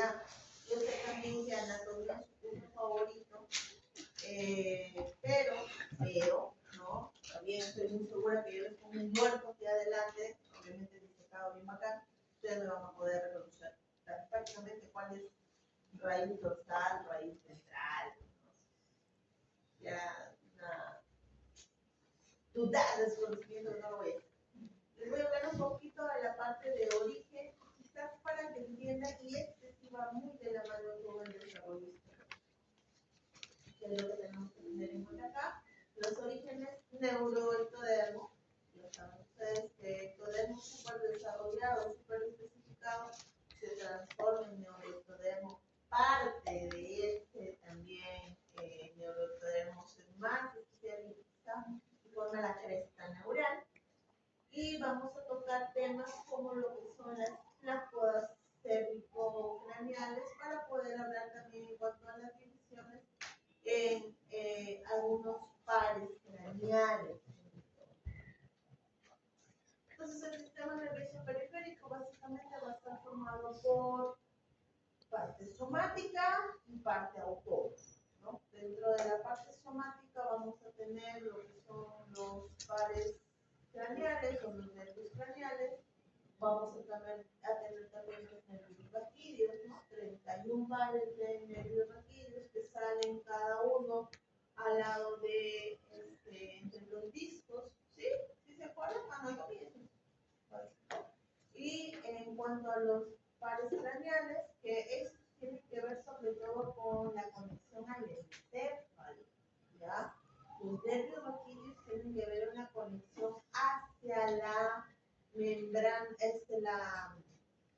Ya, yo sé también que anatomía es su curso favorito, pero, ¿no? También estoy muy segura que yo les pongo un muerto aquí adelante, obviamente disecado bien bacán, ustedes me van a poder reconocer perfectamente cuál es raíz dorsal, raíz central, ¿no? Ya, una dudar de su conocimiento no lo voy a hacer. Les voy a hablar un poquito de la parte de origen, quizás para que entiendan, y sí va muy de la mano con el desarrollo histórico, que es lo que tenemos que tener en cuenta acá. Los orígenes neuroectodermo, lo saben ustedes, que ectodermo súper desarrollado, súper especificado, se transforma en neuroectodermo. Parte de este también neuroectodermo es más especializado y forma la cresta neural. Y vamos a tocar temas como lo que son las podas cérvico-craneales para poder hablar también en cuanto a las divisiones en algunos pares craneales. Entonces el sistema nervioso periférico básicamente va a estar formado por parte somática y parte autónoma, ¿no? Dentro de la parte somática vamos a tener lo que son los pares craneales o los nervios craneales. Vamos a tener también los nervios raquídeos, ¿no? 31 pares de nervios raquídeos que salen cada uno al lado de entre los discos, ¿sí? ¿Sí se acuerdan? Anatomía. Y en cuanto a los pares craneales, que estos tienen que ver sobre todo con la conexión al encéfalo, ¿ya? Los nervios raquídeos tienen que ver una conexión hacia la membrana, la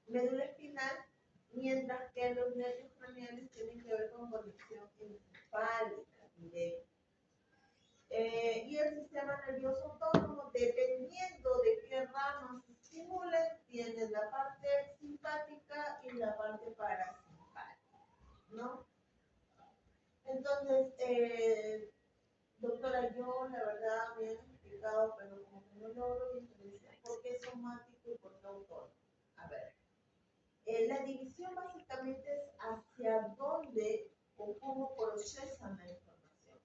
médula espinal, mientras que los nervios craneales tienen que ver con conexión encefálica directa. Y el sistema nervioso autónomo, dependiendo de qué ramas se estimulen, tiene la parte simpática y la parte parasimpática, ¿no? Entonces, doctora, yo la verdad me han explicado, pero como que no logro diferenciar por qué somático y por qué autónomo. A ver, la división básicamente es hacia dónde o cómo procesan la información.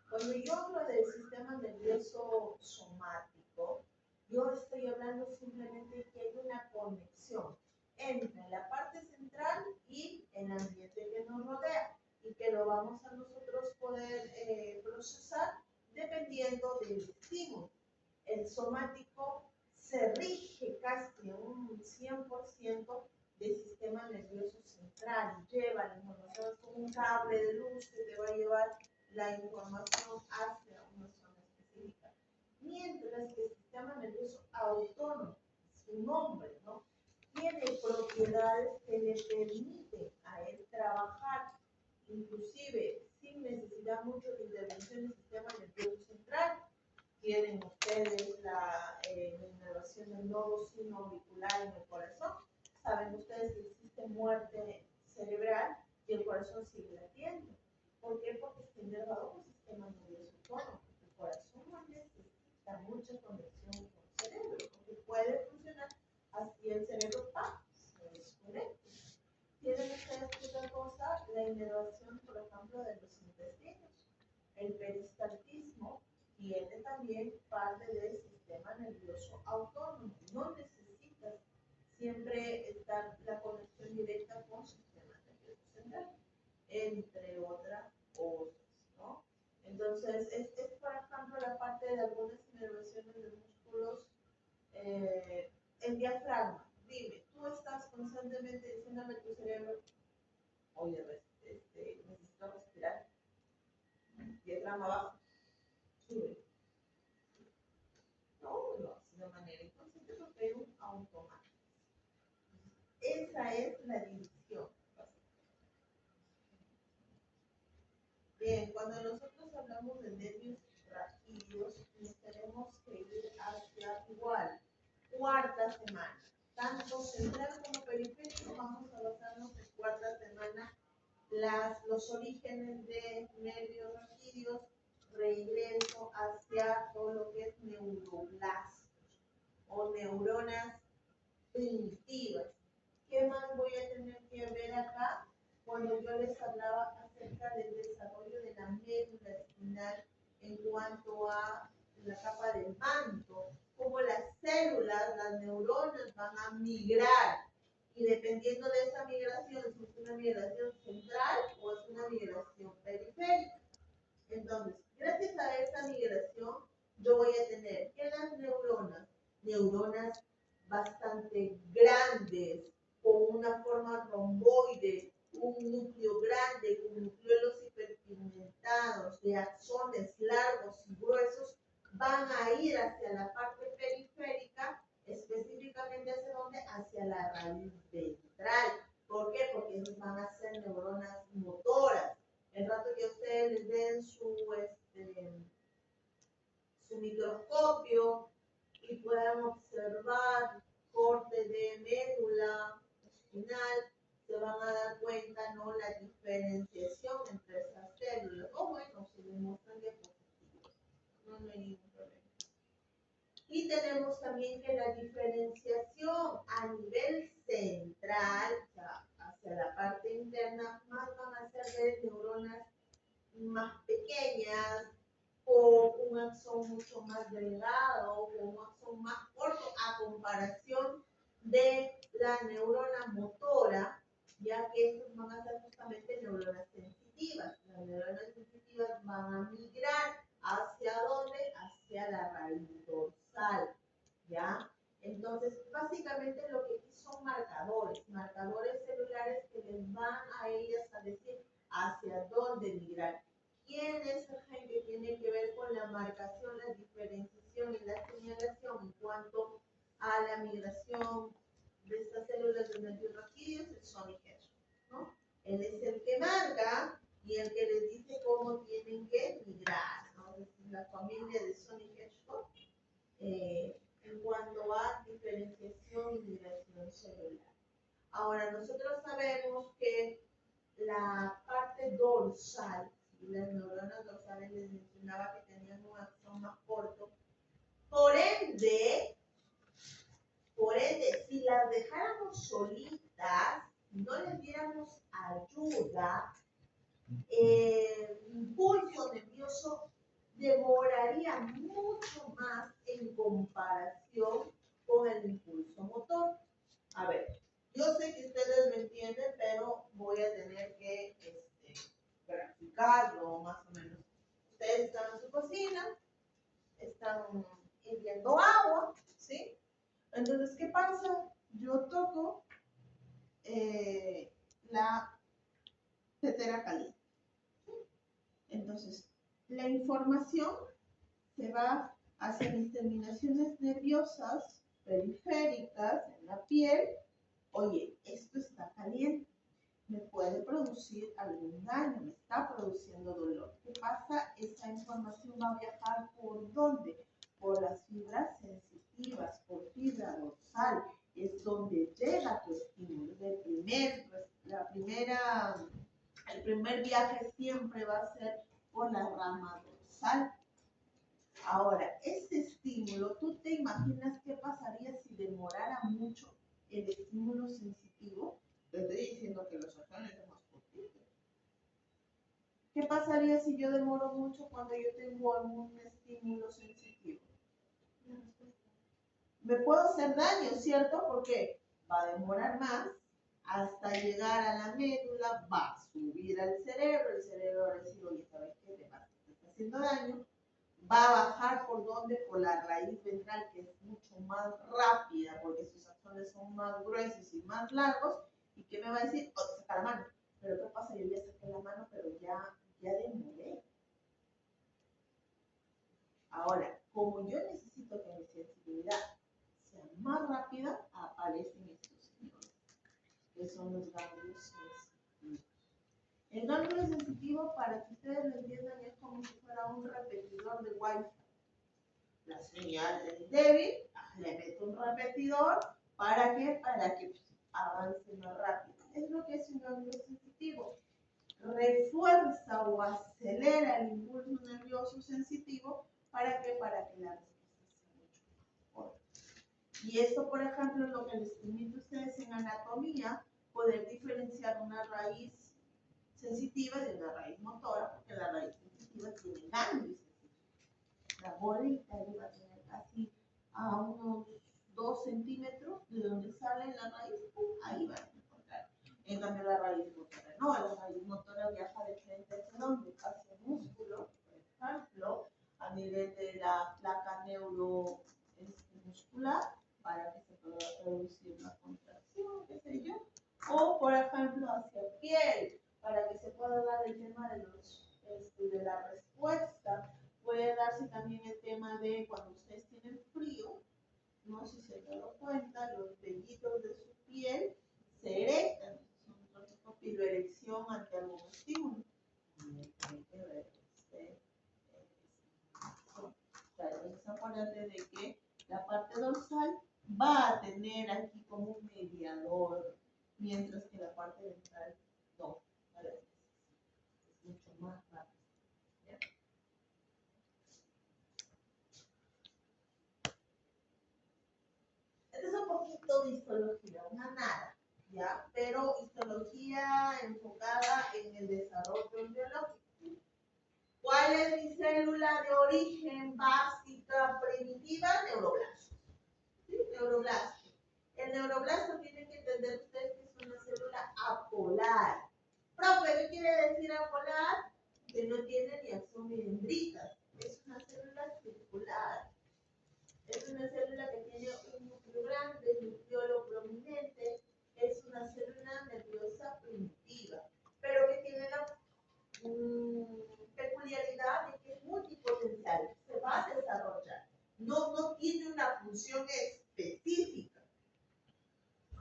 Cuando yo hablo del sistema nervioso somático, yo estoy hablando simplemente de que hay una conexión entre la parte central y el ambiente que nos rodea y que lo vamos a nosotros poder procesar dependiendo del estímulo. El somático se rige casi un 100% del sistema nervioso central, lleva la información como un cable de luz que te va a llevar la información hacia una zona específica. Mientras que el sistema nervioso autónomo, su nombre, ¿no? Tiene propiedades que le permiten a él trabajar, inclusive sin necesidad mucho de intervención del sistema nervioso central. Tienen ustedes la innervación del nodo sinoauricular en el corazón. Saben ustedes que existe muerte cerebral y el corazón sigue latiendo. ¿Por qué? Porque está inervado por el sistema nervioso autónomo. El corazón no necesita mucha conexión con el cerebro, porque puede funcionar así el cerebro se desconecta. Tienen ustedes otra cosa, la inervación, por ejemplo, de los intestinos. El peristaltismo tiene también parte del sistema nervioso autónomo. No necesitas siempre estar la conexión directa con el sistema nervioso central, entre otras cosas, ¿no? Entonces, es por ejemplo la parte de algunas inervaciones de músculos, el diafragma. Dime, tú estás constantemente diciéndole a tu cerebro, oye, necesito respirar, diafragma abajo, sube. No, lo haces de manera inconsciente porque es un automático. Esa es la división. Bien, cuando nosotros hablamos de nervios raquídeos, nos tenemos que ir hacia igual, cuarta semana. Tanto central como periférico, vamos a basarnos en cuarta semana los orígenes de nervios raquídeos, regreso hacia todo lo que es neuroblastos o neuronas primitivas. ¿Qué más voy a tener que ver acá? cuando yo les hablaba acerca del desarrollo de la médula espinal en cuanto a la capa del manto, como las células, las neuronas van a migrar y dependiendo de esa migración, si es una migración central o es una migración periférica. Entonces, gracias a esta migración, yo voy a tener que las neuronas bastante grandes, con una forma romboide, un núcleo grande, con nucleolos hiperpigmentados, de axones largos y gruesos, van a ir hacia la parte periférica, específicamente hacia dónde, hacia la raíz ventral. ¿Por qué? Porque esas van a ser neuronas motoras. El rato que ustedes les den su microscopio y puedan observar corte de médula espinal, se van a dar cuenta, ¿no?, la diferenciación entre esas células. O bueno, se demuestran diapositivas, no hay ningún problema. Y tenemos también que la diferenciación a nivel central, o sea, hacia la parte interna, más van a ser de neuronas más pequeñas, con un axón mucho más delgado, con un axón más corto a comparación de la neurona motora, ya que estas van a ser justamente neuronas sensitivas. Las neuronas sensitivas van a migrar hacia dónde, hacia la raíz dorsal, ¿ya? Entonces, básicamente lo que aquí son marcadores celulares que les van a ellas a decir hacia dónde migrar. ¿Quién es el gen que tiene que ver con la marcación, la diferenciación y la señalación en cuanto a la migración de estas células de nervios raquídeos? El Sonic Hedgehog, ¿no? Él es el que marca y el que les dice cómo tienen que migrar, ¿no? Es la familia de Sonic Hedgehog en cuanto a diferenciación y migración celular. Ahora, nosotros sabemos que la parte dorsal, las neuronas dorsales les mencionaba que tenían un axón más corto. Por ende, si las dejáramos solitas, no les diéramos ayuda, el impulso nervioso demoraría mucho más en comparación con el impulso motor. A ver, yo sé que ustedes me entienden, pero voy a tener que graficarlo más o menos. Ustedes están en su cocina, están hirviendo agua, ¿sí? Entonces, ¿qué pasa? Yo toco la tetera caliente. ¿Sí? Entonces, la información se va hacia mis terminaciones nerviosas periféricas en la piel. Oye, esto está caliente, me puede producir algún daño, me está produciendo dolor. ¿Qué pasa? Esa información va a viajar ¿por dónde? Por las fibras sensitivas, por fibra dorsal. Es donde llega tu estímulo. El primer viaje siempre va a ser por la rama dorsal. Ahora, este estímulo, ¿tú te imaginas qué pasaría si demorara mucho el estímulo sensitivo? Te estoy diciendo que los axones son más cortitos. ¿Qué pasaría si yo demoro mucho cuando yo tengo algún estímulo sensitivo? Me puedo hacer daño, ¿cierto? Porque va a demorar más hasta llegar a la médula, va a subir al cerebro, el cerebro va a decir, oye, ¿sabes qué? Te está haciendo daño. Va a bajar por dónde, por la raíz ventral, que es mucho más rápida, porque sus axones son más gruesos y más largos. ¿Y qué me va a decir? Oh, saca la mano. Pero ¿qué pasa? Yo ya saqué la mano, pero ya demoré. Ahora, como yo necesito que mi sensibilidad sea más rápida, aparecen estos signos, que son los ganglios sensitivos. El ganglio sensitivo, para que ustedes lo entiendan, es como si fuera un repetidor de Wi-Fi. La señal es débil, le meto un repetidor, ¿para qué? Para que avance más rápido. Es lo que es un ganglio sensitivo. Refuerza o acelera el impulso nervioso sensitivo, ¿para qué? Para que la respuesta sea mucho mejor. Y esto, por ejemplo, es lo que les permite a ustedes en anatomía, poder diferenciar una raíz sensitiva de una raíz motora, porque la raíz sensitiva tiene ganglios sensitivos. La bolita iba a tener casi a unos 2 centímetros de donde sale la raíz, ahí va a encontrar. En cambio, la raíz motora no, la raíz motora viaja de frente hacia donde, hacia el músculo, por ejemplo, a nivel de la placa neuromuscular, para que se pueda reducir la contracción, qué sé yo, o por ejemplo hacia piel, para que se pueda dar el tema de de la respuesta. Puede darse también el tema de cuando ustedes tienen frío, no sé si se han dado cuenta, los vellitos de su piel se erectan, son otro tipo de piloerección ante algún estímulo. Tiene que ver entonces acuérdate de que la parte dorsal va a tener aquí como un mediador, mientras que la parte ventral no. ¿Vale? Es mucho más rápido. ¿Ya? Este es un poquito de histología, una nada, ¿ya? Pero histología enfocada en el desarrollo biológico. ¿Cuál es mi célula de origen básica primitiva? Neuroblasto. ¿Sí? Neuroblasto. El neuroblasto tiene que entender ustedes que es una célula apolar. Profe, ¿qué quiere decir apolar? Que no tiene ni axón ni dendritas. Es una célula circular. Es una célula que tiene un núcleo grande, un nucleolo prominente. Es una célula nerviosa primitiva. Pero que tiene la peculiaridad de que es multipotencial. Se va a desarrollar. No tiene una función específica.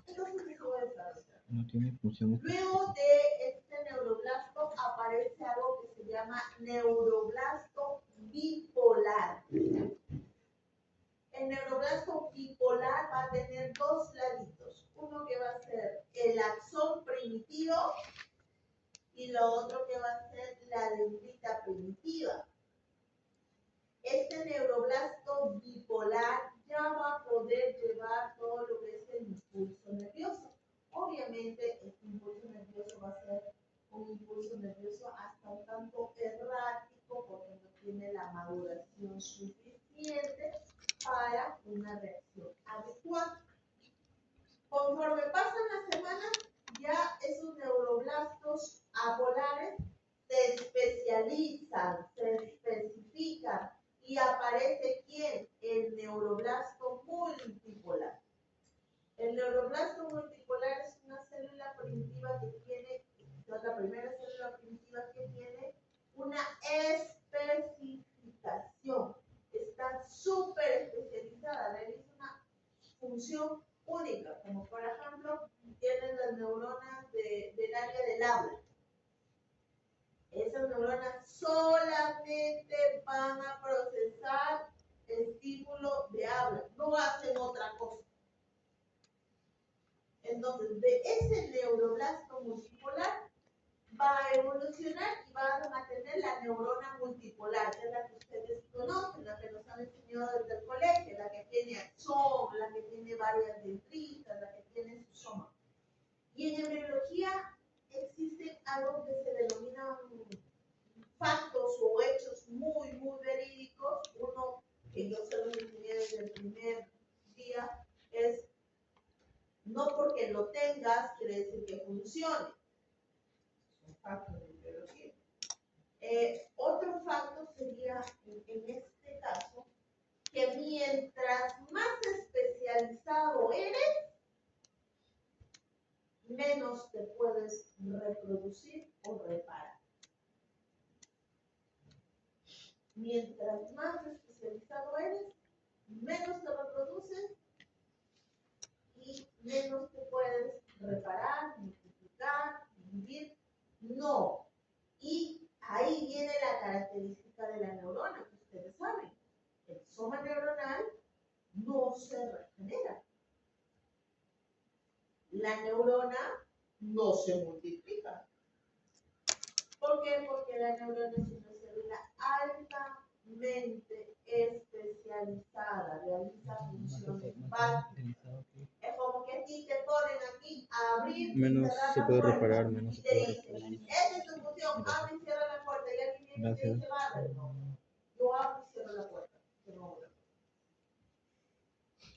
Entonces se va a desarrollar. No tiene función. Luego de este neuroblasto aparece algo que se llama neuroblasto bipolar. El neuroblasto bipolar va a tener dos laditos. Uno que va a ser el axón primitivo y lo otro que va a ser la dendrita primitiva. Este neuroblasto bipolar ya va a poder llevar todo lo que es el impulso nervioso. Obviamente, este impulso nervioso va a ser un impulso nervioso hasta un tanto errático porque no tiene la maduración suficiente para una reacción adecuada. Conforme pasan las semanas, ya esos neuroblastos apolares se especializan, se especifican y aparece ¿quién? El neuroblasto multipolar. El neuroblasto multipolar es una célula primitiva que tiene, la primera célula primitiva que tiene una especificación. Está súper especializada, realiza una función única, como por ejemplo, tienen las neuronas del área del habla. Esas neuronas solamente van a procesar estímulo de habla, no hacen otra cosa. Entonces, de ese neuroblasto multipolar va a evolucionar y va a mantener la neurona multipolar, que es la que ustedes conocen, la que nos han enseñado desde el colegio, la que tiene axón, la que tiene varias dendritas, la que tiene susoma. Y en embriología existe algo que se denomina factos o hechos muy, muy verídicos. Uno que yo se los enseñé desde el primer día es: no porque lo tengas quiere decir que funcione. Es un facto de biología. Otro facto sería, en este caso, que mientras más especializado eres, menos te puedes reproducir o reparar. Mientras más especializado eres, menos te reproduces y menos te puedes reparar, multiplicar, dividir. No. Y ahí viene la característica de la neurona, que ustedes saben. El soma neuronal no se regenera. La neurona no se multiplica. ¿Por qué? Porque la neurona es una célula altamente especializada, realiza funciones básicas. Es como que a ti te ponen aquí a abrir menos y cerrar se la puede puerta reparar, menos y se te puede dicen, reparar. esta es tu yo abro y cierro la puerta y alguien viene y te dice, barre, no. Yo abro y cierro la puerta. No.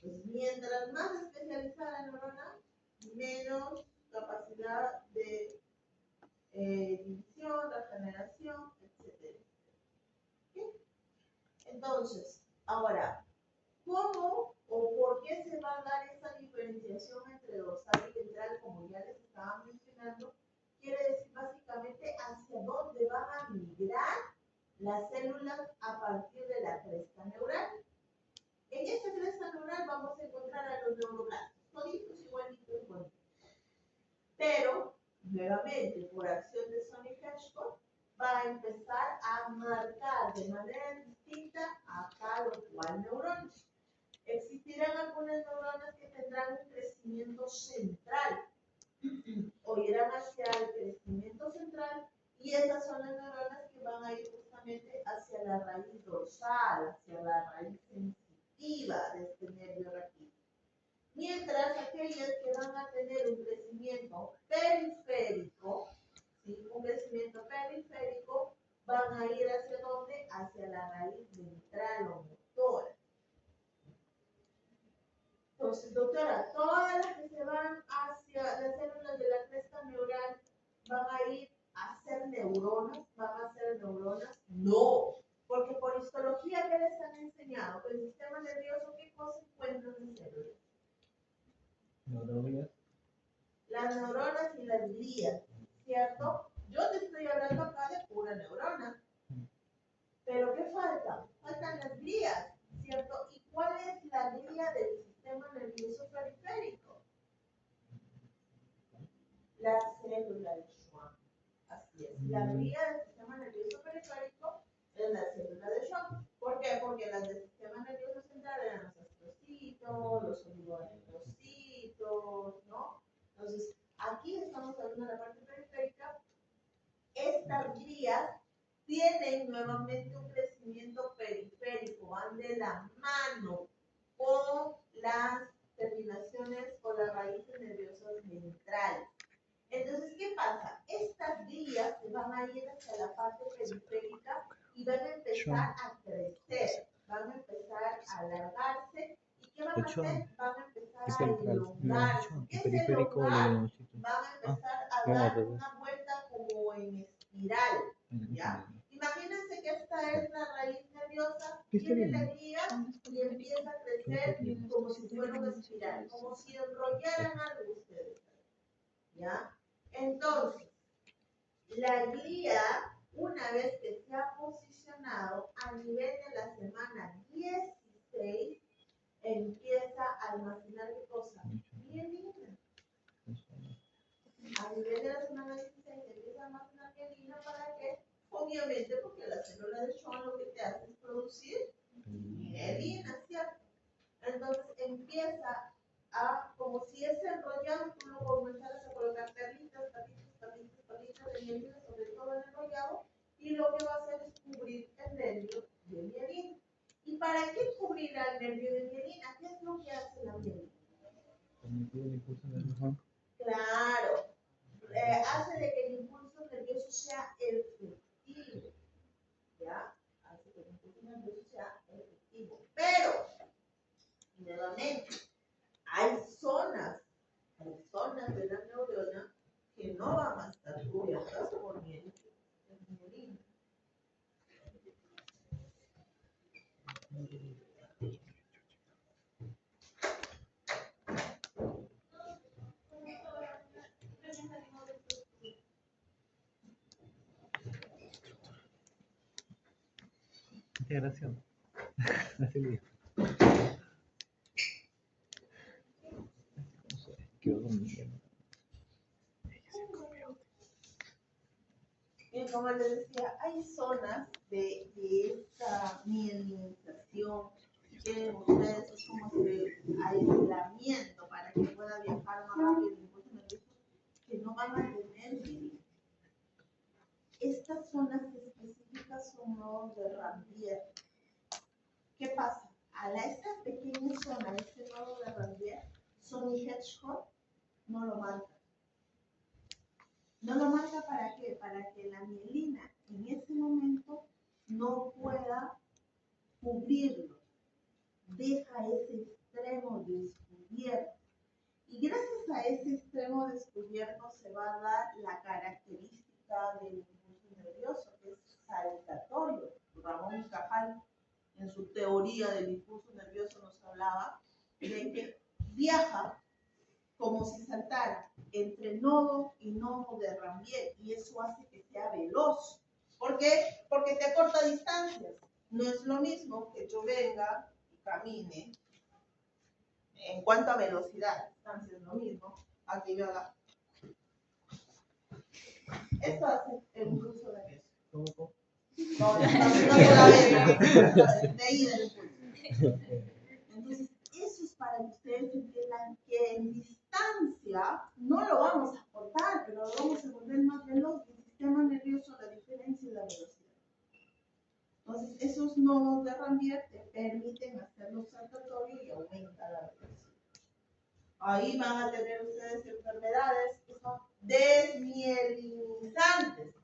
Pues mientras más especializada la neurona, menos capacidad de división, regeneración, etc. ¿Sí? Entonces, ahora, ¿cómo o por qué se va a dar esa diferenciación entre dorsal y ventral, como ya les estaba mencionando? Quiere decir básicamente hacia dónde van a migrar las células a partir de la cresta neural. En esta cresta neural vamos a encontrar a los neuroblastos, toditos igualitos, igualitos. Pero, nuevamente, por acción de Sony Hedgehog, va a empezar a marcar de manera distinta a cada cual neurona. Existirán algunas neuronas que tendrán un crecimiento central o irán hacia el crecimiento central, y esas son las neuronas que van a ir justamente hacia la raíz dorsal, hacia la raíz sensitiva de este nervio raquídeo. Mientras aquellas que van a tener un crecimiento periférico, ¿sí? Un crecimiento periférico, van a ir hacia dónde? Hacia la raíz ventral o motora. Entonces, doctora, todas las que se van hacia las células de la cresta neural van a ir a ser neuronas, van a ser neuronas. No, porque por histología, ¿qué les han enseñado? Que el sistema nervioso, ¿qué cosa encuentra en células? Neuronas. Las neuronas y las glías, ¿cierto? Yo te estoy hablando acá de pura neurona. Pero ¿qué falta? Faltan las glías, ¿cierto? ¿Y cuál es la glía del sistema nervioso periférico? La célula de Schwann. Así es. La glía del sistema nervioso periférico es la célula de Schwann. ¿Por qué? Porque las del sistema nervioso central eran los astrocitos, los oligodendrocitos, ¿no? Entonces, aquí estamos hablando de la parte periférica. Estas glías tienen nuevamente un crecimiento periférico, van de la mano con las terminaciones o las raíces nerviosas ventrales. Entonces, ¿qué pasa? Estas glías se van a ir hacia la parte periférica y van a empezar a crecer, van a empezar a alargarse. ¿Y qué van a hacer? Van a empezar a elongarse. ¿Qué es elongar? Van a empezar a dar una vuelta como en espiral, ¿ya? Imagínense que esta es la raíz nerviosa, tiene la glía y empieza a crecer como si fuera una espiral, como si enrollaran algo ustedes, ¿ya? Entonces, la glía, una vez que se ha posicionado a nivel de la semana 16, empieza a almacenar ¿qué cosa? Mielina. A nivel de la semana 16 empieza a almacenar mielina. ¿Para qué? Obviamente porque la célula de Schwann lo que te hace es producir mielina, ¿cierto? Entonces empieza a, como si ese enrollado tú lo comenzaras a colocar perlitas de mielina sobre todo el enrollado, y lo que va a hacer es cubrir el nervio de mielina. ¿Y para qué cubrir al nervio de mielina? ¿Qué es lo que hace la mielina? Claro, hace de que el impulso nervioso sea efectivo, ¿ya? Hace que el impulso nervioso sea efectivo. Pero, nuevamente, hay zonas de la neurona que no van a estar cubiertas por mielina. Integración. Así quedó conmigo. Bien, como les decía, hay zonas de esta mielinización que tienen ustedes, es como que aislamiento para que pueda viajar más rápido el impulso nervioso, que no van a tener mielina. Estas zonas específicas son nodos de Ranvier. ¿Qué pasa? A esta pequeña zona, este nodo de Ranvier, Sony Hedgehog no lo marca. No lo marca para qué, para que la mielina en ese momento no pueda cubrirlo, deja ese extremo descubierto. Y gracias a ese extremo descubierto se va a dar la característica del impulso nervioso, que es saltatorio. Ramón y Cajal, en su teoría del impulso nervioso, nos hablaba de que viaja como si saltara entre nodo y nodo de Rambier, y eso hace que sea veloz. ¿Por qué? Porque te acorta distancias. No es lo mismo que yo venga y camine en cuanto a velocidad, distancia es lo mismo, a que yo haga. Esto hace el impulso nervioso. ¿Cómo? No de ahí del impulso. Entonces, eso es para que ustedes entiendan que en distancia no lo vamos a cortar, pero lo vamos a volver más veloz. El sistema nervioso, la diferencia es la velocidad. Entonces, esos nodos de Rambier te permiten hacerlo saltatorio y aumenta la velocidad. Ahí van a tener ustedes enfermedades que son desmielinizantes.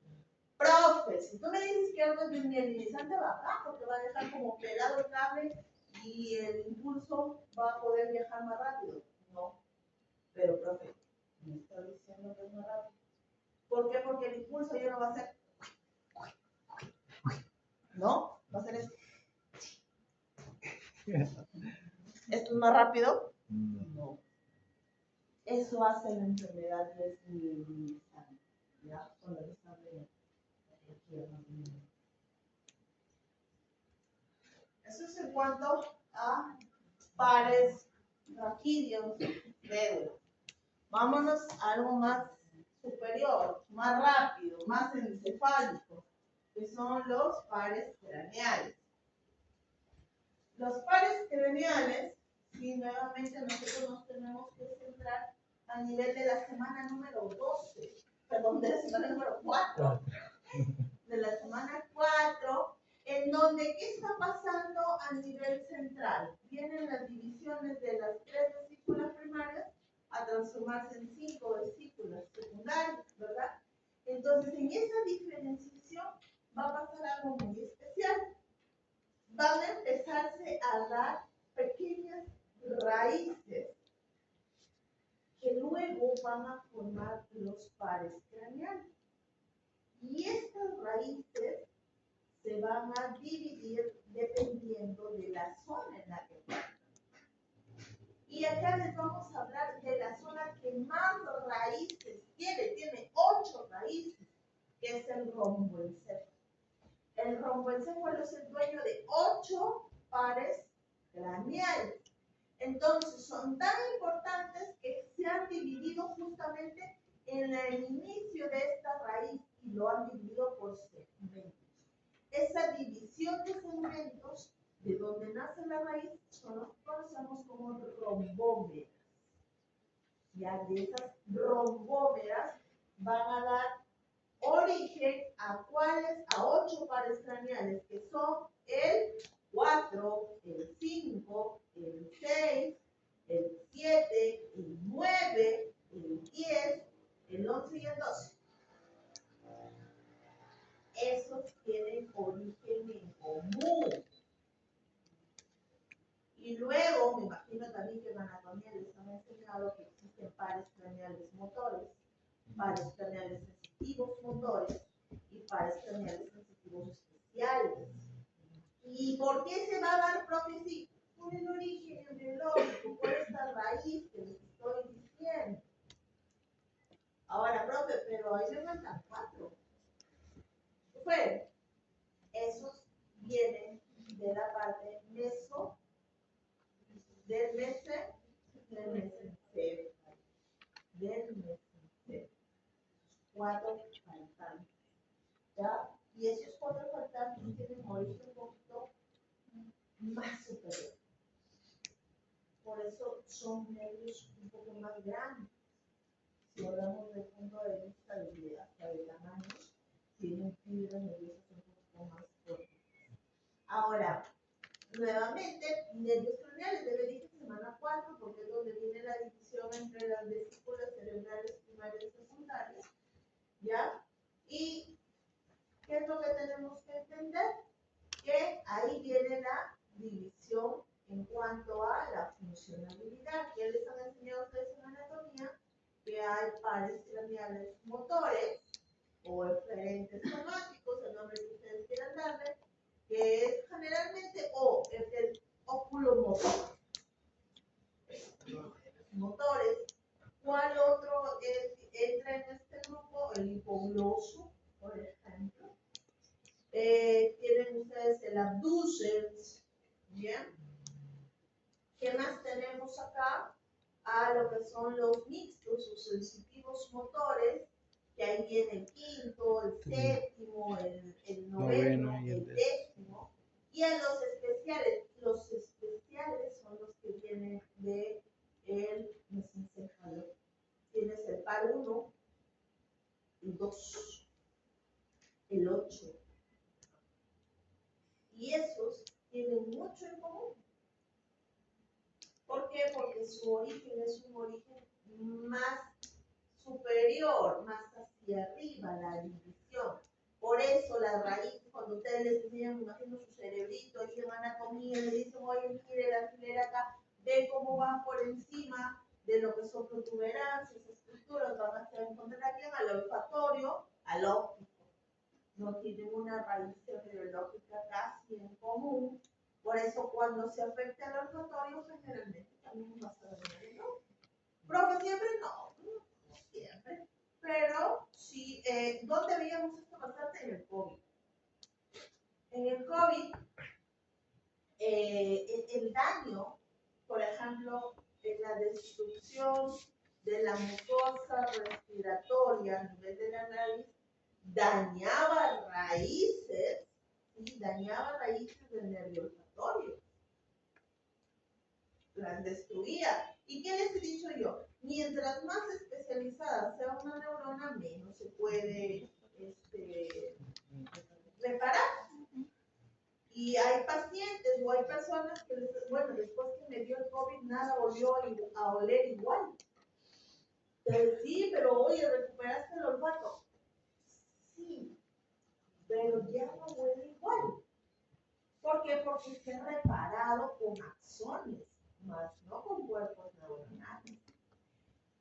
Profe, si tú me dices que algo es desmielinizante, va acá, porque va a dejar como pegado el cable y el impulso va a poder viajar más rápido. No, pero profe, me está diciendo que es más rápido. ¿Por qué? Porque el impulso ya no va a ser. ¿No? Va a ser esto. ¿Esto es más rápido? No. Eso hace la enfermedad desmielinizante. ¿Ya? Cuando lo están viendo. Eso es en cuanto a pares raquídeos de. Vámonos a algo más superior, más rápido, más encefálico, que son los pares craneales. Los pares craneales, sí, nuevamente nosotros nos tenemos que centrar a nivel de la semana número 12, perdón, de la semana número 4, de la semana 4, en donde, ¿qué está pasando a nivel central? Vienen las divisiones de las 3 vesículas primarias a transformarse en 5 vesículas secundarias, ¿verdad? Entonces, en esa diferenciación va a pasar algo muy especial. Van a empezarse a dar pequeñas raíces que luego van a formar los pares craneales. Y estas raíces se van a dividir dependiendo de la zona en la que están. Y acá les vamos a hablar de la zona que más raíces tiene 8 raíces, que es el romboencéfalo. El romboencéfalo es el dueño de 8 pares craneales. Entonces, son tan importantes que se han dividido justamente en el inicio de esta raíz y lo han dividido por segmentos. Esa división de segmentos, de donde nace la raíz, son los que conocemos como rombómeras. Ya de esas rombómeras van a dar origen a cuáles, a 8 pares craneales, que son el 4, el 5, el 6, el 7, el 9, el 10, el 11 y el 12. Esos tienen origen en común. Y luego, me imagino también que en anatomía les han enseñado que existen pares craneales motores, pares craneales sensitivos motores y pares craneales sensitivos especiales. ¿Y por qué se va a dar, profe? Sí, por el origen embriológico, por esta raíz que les estoy diciendo. Ahora, profe, pero ahí me faltan 4. Bueno, esos vienen de la parte meso, del mesencéfalo. Del mesencéfalo. 4 faltantes. ¿Ya? Y esos 4 faltantes tienen origen un poquito más superior. Por eso son nervios un poco más grandes. Si hablamos del punto de vista hasta de tamaño, tienen fibras nerviosas un poco más fuertes. Ahora, nuevamente, nervios craneales debe ir semana 4, porque es donde viene la división entre las vesículas cerebrales primarias y secundarias. ¿Y qué es lo que tenemos que entender? Que ahí viene la división en cuanto a la funcionalidad. Que les han enseñado a ustedes en anatomía que hay pares craneales motores o eferentes somáticos, el nombre que ustedes quieran darle, que es generalmente el oculomotor, motores. ¿Cuál otro entra en este grupo? El hipogloso, por ejemplo. Tienen ustedes el abducens, ¿bien? ¿Qué más tenemos acá? A lo que son los mixtos o sensitivos motores, que ahí viene el quinto, el séptimo, el noveno, el décimo, y a los especiales. Los especiales son los que vienen de el mesencéfalo. Tienes el par 1, el 2, el 8. Y esos tienen mucho en común. ¿Por qué? Porque su origen es un origen más superior, más hacia arriba, la división. Por eso la raíz, cuando ustedes les enseñan, me imagino su cerebrito, ahí en anatomía, le dicen, oye, mire la alfiler acá, ve cómo va por encima de lo que son protuberancias, estructuras, van a encontrar aquí al olfatorio, al óptico. No tienen una raíz neurológica casi en común. Por eso cuando se afecta el olfatorio, generalmente también va a ser el óptico. Profe, siempre no siempre. Pero sí, ¿dónde veíamos esto bastante? En el COVID. En el COVID, el daño, por ejemplo, en la destrucción de la mucosa respiratoria a nivel de la nariz, dañaba raíces, ¿sí? Dañaba raíces del nervio olfatorio. Las destruía. ¿Y qué les he dicho yo? Mientras más especializada sea una neurona, menos se puede reparar. Y hay pacientes o hay personas que, bueno, después que me dio el COVID, nada volvió a oler igual. Entonces, sí, pero oye, ¿recuperaste el olfato? Sí, pero ya no huele igual. ¿Por qué? Porque se ha reparado con axones, más no con cuerpos neuronales.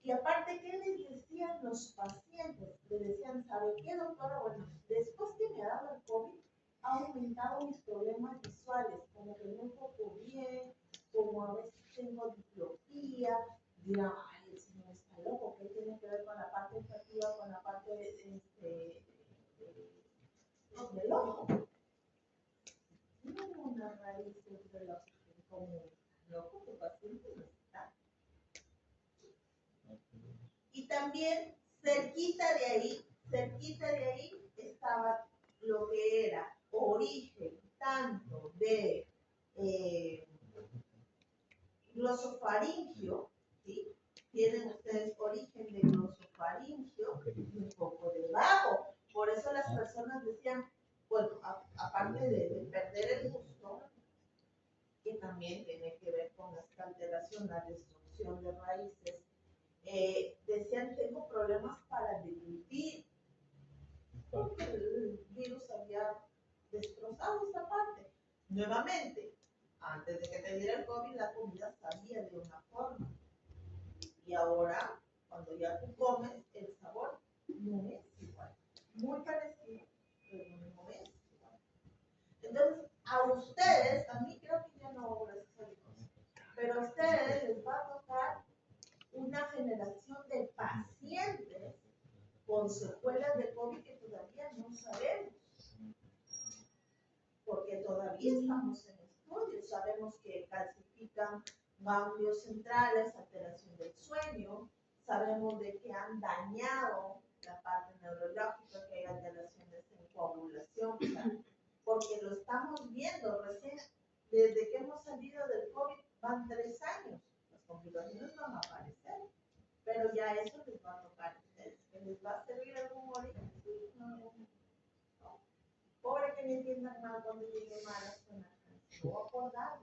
Y aparte, ¿qué les decían los pacientes? Les decían, ¿sabe qué, doctora? Bueno, después que me ha dado el COVID, ha aumentado mis problemas visuales, como que no enfoco bien, como a veces tengo diplopía. Dirán, ay, el señor está loco, ¿qué tiene que ver con la parte olfativa, con la parte del ojo? Tiene una raíz del ojo, como loco, tu paciente no está. Y también cerquita de ahí estaba lo que era origen tanto de glosofaringio, ¿sí? Tienen ustedes origen de glosofaringio un poco debajo. Por eso las personas decían, bueno, aparte de perder el gusto, que también tiene que ver con esta alteración, la destrucción de raíces, decían, tengo problemas para deglutir, porque el virus había destrozado esa parte. Nuevamente, antes de que te diera el COVID, la comida sabía de una forma. Y ahora, cuando ya tú comes, el sabor no es igual. Muy parecido, pero no es igual. Entonces, a ustedes, a mí creo que ya no, gracias a Dios, pero a ustedes les va a tocar una generación de pacientes con secuelas de COVID que todavía no sabemos, porque todavía estamos en estudios. Sabemos que calcifican ganglios centrales, alteración del sueño, sabemos de que han dañado la parte neurológica, que hay alteraciones en coagulación, o sea, porque lo estamos viendo recién, desde que hemos salido del COVID van 3 años, las complicaciones van a aparecer. Pero ya eso les va a tocar a ustedes. ¿Que les va a servir algún origen? Sí, no. Pobre que me entiendan mal cuando llegue mal a sonar. No voy a acordar.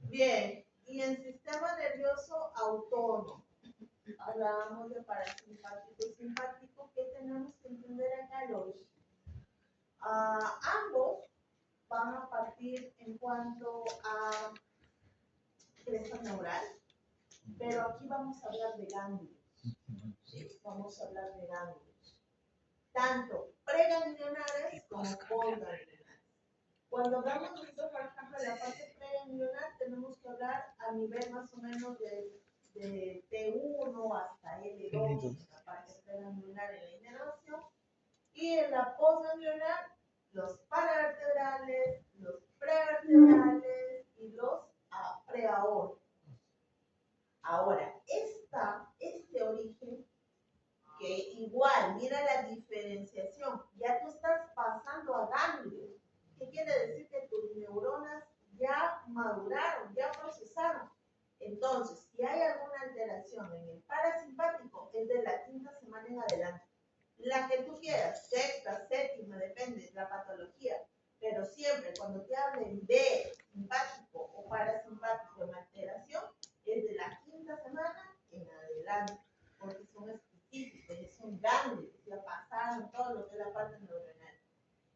Bien, y el sistema nervioso autónomo. hablábamos de parasimpático y simpático. ¿Qué tenemos que entender acá, Lois? Ambos van a partir en cuanto a cresta neural, pero aquí vamos a hablar de ganglios. ¿Sí? Vamos a hablar de ganglios, tanto preganglionares como postganglionares. Cuando hablamos nosotros, por ejemplo, de la parte preganglionar, tenemos que hablar a nivel más o menos de T1 hasta L2, la parte preganglionar en la inervación, y en la postganglionar, los paravertebrales, los prevertebrales y los preaórticos. Ahora, este origen, que igual, mira la diferenciación, ya tú estás pasando a ganglios. ¿Qué quiere decir? Que tus neuronas ya maduraron, ya procesaron. Entonces, si hay alguna alteración en el parasimpático, es de la 5ª semana en adelante. La que tú quieras, 6ª, 7ª, depende de la patología. Pero siempre cuando te hablen de simpático o parasimpático en alteración, es de la 5ª semana en adelante, porque son específicos, son ganglios, ya pasaron todo lo que es la parte neuronal.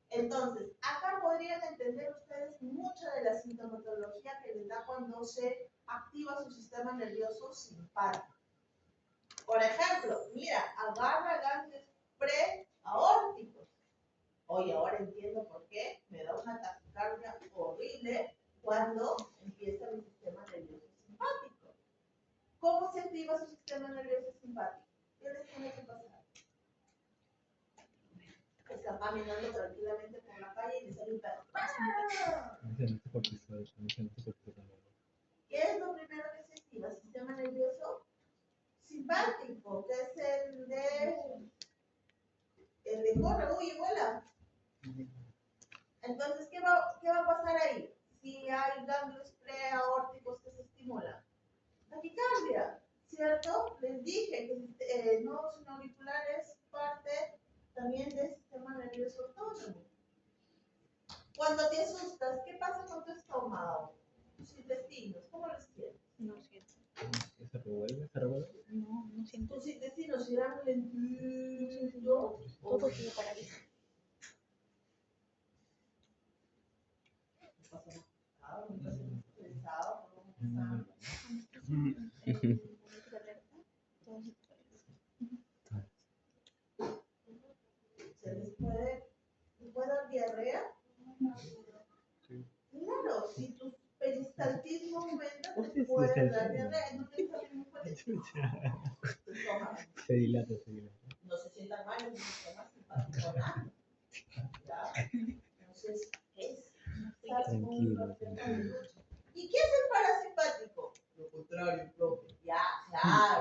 Entonces, acá podrían entender ustedes mucha de la sintomatología que les da cuando se activa su sistema nervioso simpático. Por ejemplo, mira, agarra ganglios preaórticos. Oye, ahora entiendo por qué me da una taquicardia horrible cuando empieza mi sistema nervioso simpático. ¿Cómo se activa su sistema nervioso simpático? ¿Qué les tiene que pasar? Están caminando tranquilamente por la calle y les sale un perro. ¿Qué es lo primero que se activa? El sistema nervioso simpático, que es el de corre, huye, vuela. Entonces, ¿qué va a pasar ahí? Si hay ganglios preaórticos que se estimulan. Taquicardia, ¿cierto? Les dije que nodos auriculares parte también del sistema nervioso autónomo. Cuando te asustas, ¿qué pasa con tu estómago? Tus intestinos, ¿cómo los sientes? No siento. ¿Se revuelve? ¿Se revuelve? No, no siento. Tus intestinos irán lentitos. Todo quedó paralizado. ¿Se les puede dar diarrea? Claro, si tu peristaltismo aumenta, te puede dar diarrea. No te sabes muy fuerte. Se dilata. No se sientan mal en el sistema simpático, ¿verdad? Entonces, Tranquilo. ¿y qué es el parasimpático? Lo contrario, profe. Ya, claro.